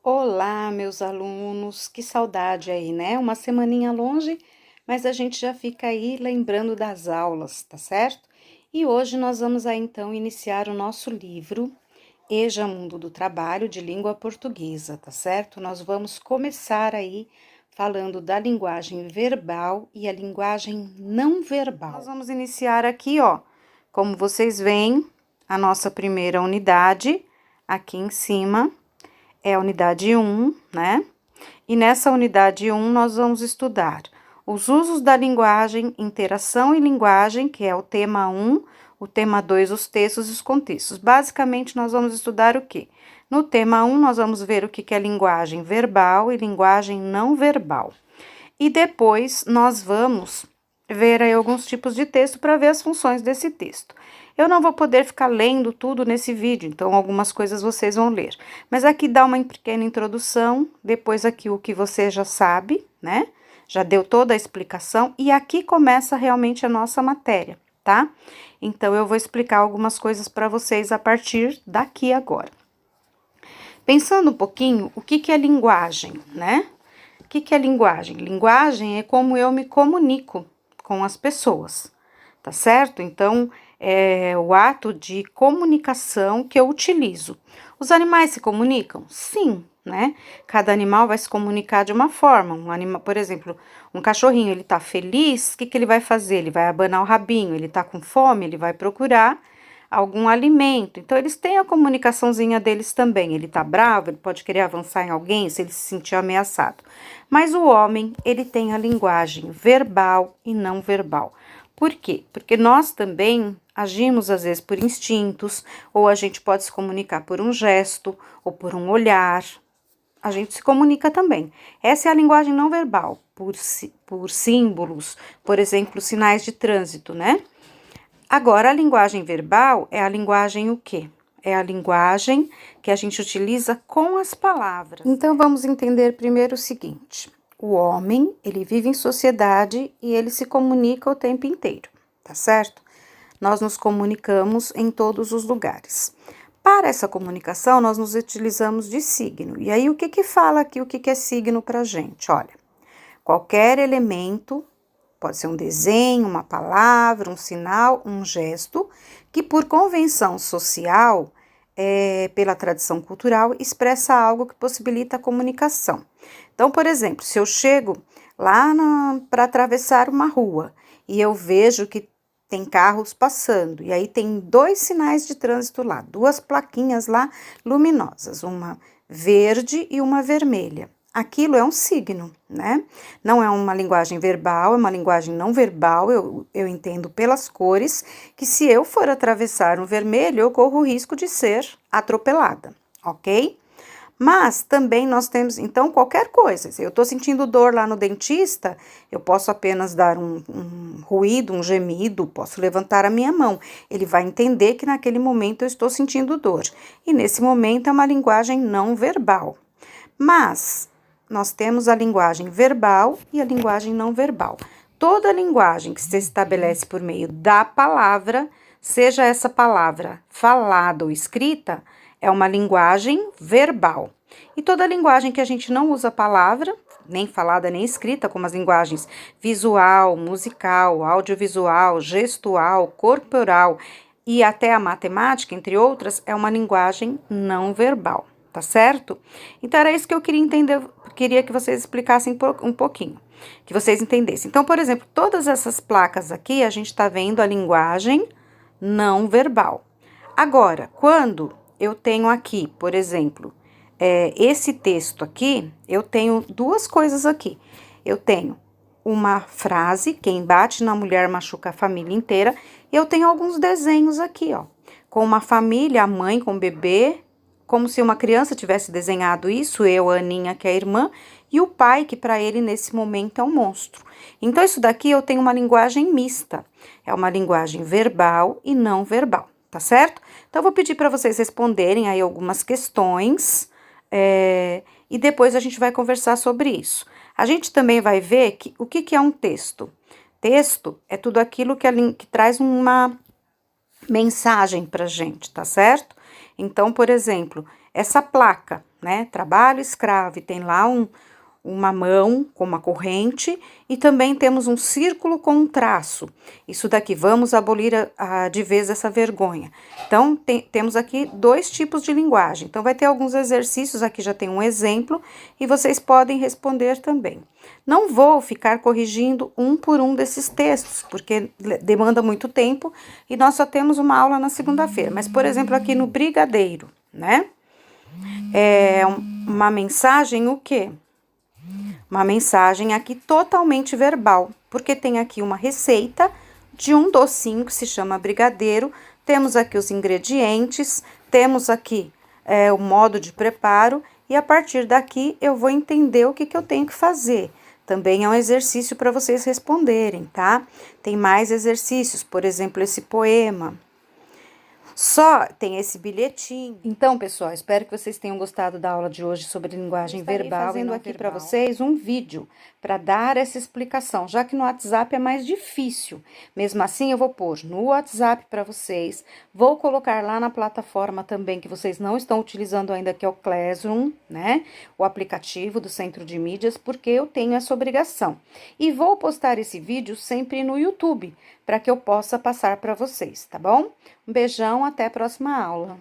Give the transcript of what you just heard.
Olá, meus alunos, que saudade aí, né? Uma semaninha longe, mas a gente já fica aí lembrando das aulas, tá certo? E hoje nós vamos aí então iniciar o nosso livro EJA Mundo do Trabalho de Língua Portuguesa, tá certo? Nós vamos começar aí falando da linguagem verbal e a linguagem não verbal. Nós vamos iniciar aqui, ó, como vocês veem, a nossa primeira unidade aqui em cima. É a unidade 1, né? E nessa unidade 1 nós vamos estudar os usos da linguagem, interação e linguagem, que é o tema 1, o tema 2, os textos e os contextos. Basicamente, nós vamos estudar o quê? No tema 1, nós vamos ver o que é linguagem verbal e linguagem não verbal. E depois nós vamos ver aí alguns tipos de texto para ver as funções desse texto. Eu não vou poder ficar lendo tudo nesse vídeo, então algumas coisas vocês vão ler. Mas aqui dá uma pequena introdução, depois aqui o que você já sabe, né? Já deu toda a explicação e aqui começa realmente a nossa matéria, tá? Então eu vou explicar algumas coisas para vocês a partir daqui agora. Pensando um pouquinho, o que é linguagem, né? O que é linguagem? Linguagem é como eu me comunico com as pessoas, tá certo? Então, é o ato de comunicação que eu utilizo. Os animais se comunicam? Sim, né? Cada animal vai se comunicar de uma forma. Um animal, por exemplo, um cachorrinho, ele tá feliz, o que ele vai fazer? Ele vai abanar o rabinho, ele tá com fome, ele vai procurar algum alimento. Então, eles têm a comunicaçãozinha deles também. Ele tá bravo, ele pode querer avançar em alguém se ele se sentir ameaçado. Mas o homem, ele tem a linguagem verbal e não verbal. Por quê? Porque nós também agimos às vezes por instintos, ou a gente pode se comunicar por um gesto, ou por um olhar. A gente se comunica também. Essa é a linguagem não verbal, por símbolos, por exemplo, sinais de trânsito, né? Agora, a linguagem verbal é a linguagem o quê? É a linguagem que a gente utiliza com as palavras. Então, vamos entender primeiro o seguinte. O homem, ele vive em sociedade e ele se comunica o tempo inteiro, tá certo? Nós nos comunicamos em todos os lugares. Para essa comunicação, nós nos utilizamos de signo. E aí, o que fala aqui, o que é signo pra gente? Olha, qualquer elemento, pode ser um desenho, uma palavra, um sinal, um gesto, que por convenção social, pela tradição cultural, expressa algo que possibilita a comunicação. Então, por exemplo, se eu chego lá para atravessar uma rua e eu vejo que tem carros passando, e aí tem dois sinais de trânsito lá, duas plaquinhas lá luminosas, uma verde e uma vermelha. Aquilo é um signo, né? Não é uma linguagem verbal, é uma linguagem não verbal, eu entendo pelas cores, que se eu for atravessar um vermelho, eu corro o risco de ser atropelada, ok? Mas também nós temos, então, qualquer coisa. Se eu estou sentindo dor lá no dentista, eu posso apenas dar um ruído, um gemido, posso levantar a minha mão. Ele vai entender que naquele momento eu estou sentindo dor. E nesse momento é uma linguagem não verbal. Mas nós temos a linguagem verbal e a linguagem não verbal. Toda linguagem que se estabelece por meio da palavra, seja essa palavra falada ou escrita, é uma linguagem verbal. E toda linguagem que a gente não usa a palavra, nem falada nem escrita, como as linguagens visual, musical, audiovisual, gestual, corporal e até a matemática, entre outras, é uma linguagem não verbal, tá certo? Então era isso que eu queria entender, queria que vocês explicassem um pouquinho, que vocês entendessem. Então, por exemplo, todas essas placas aqui, a gente está vendo a linguagem não verbal. Agora, quando eu tenho aqui, por exemplo, esse texto aqui, eu tenho duas coisas aqui. Eu tenho uma frase, quem bate na mulher machuca a família inteira. E eu tenho alguns desenhos aqui, ó, com uma família, a mãe com o bebê, como se uma criança tivesse desenhado isso, eu, a Aninha, que é a irmã, e o pai, que para ele nesse momento é um monstro. Então, isso daqui eu tenho uma linguagem mista, é uma linguagem verbal e não verbal. Tá certo? Então, eu vou pedir para vocês responderem aí algumas questões e depois a gente vai conversar sobre isso. A gente também vai ver que, o que é um texto. Texto é tudo aquilo que traz uma mensagem pra gente, tá certo? Então, por exemplo, essa placa, né? Trabalho escravo, e tem lá uma mão com uma corrente e também temos um círculo com um traço. Isso daqui, vamos abolir de vez essa vergonha. Então, temos aqui dois tipos de linguagem. Então, vai ter alguns exercícios, aqui já tem um exemplo, e vocês podem responder também. Não vou ficar corrigindo um por um desses textos, porque demanda muito tempo e nós só temos uma aula na segunda-feira. Mas, por exemplo, aqui no brigadeiro, né? É uma mensagem o quê? Uma mensagem aqui totalmente verbal, porque tem aqui uma receita de um docinho que se chama brigadeiro, temos aqui os ingredientes, temos aqui o modo de preparo, e a partir daqui eu vou entender o que eu tenho que fazer. Também é um exercício para vocês responderem, tá? Tem mais exercícios, por exemplo, esse poema. Só tem esse bilhetinho. Então, pessoal, espero que vocês tenham gostado da aula de hoje sobre linguagem verbal. Fazendo aqui para vocês um vídeo para dar essa explicação, já que no WhatsApp é mais difícil. Mesmo assim, eu vou pôr no WhatsApp para vocês. Vou colocar lá na plataforma também que vocês não estão utilizando ainda, que é o Classroom, né? O aplicativo do Centro de Mídias, porque eu tenho essa obrigação. E vou postar esse vídeo sempre no YouTube, para que eu possa passar para vocês, tá bom? Um beijão, até a próxima aula.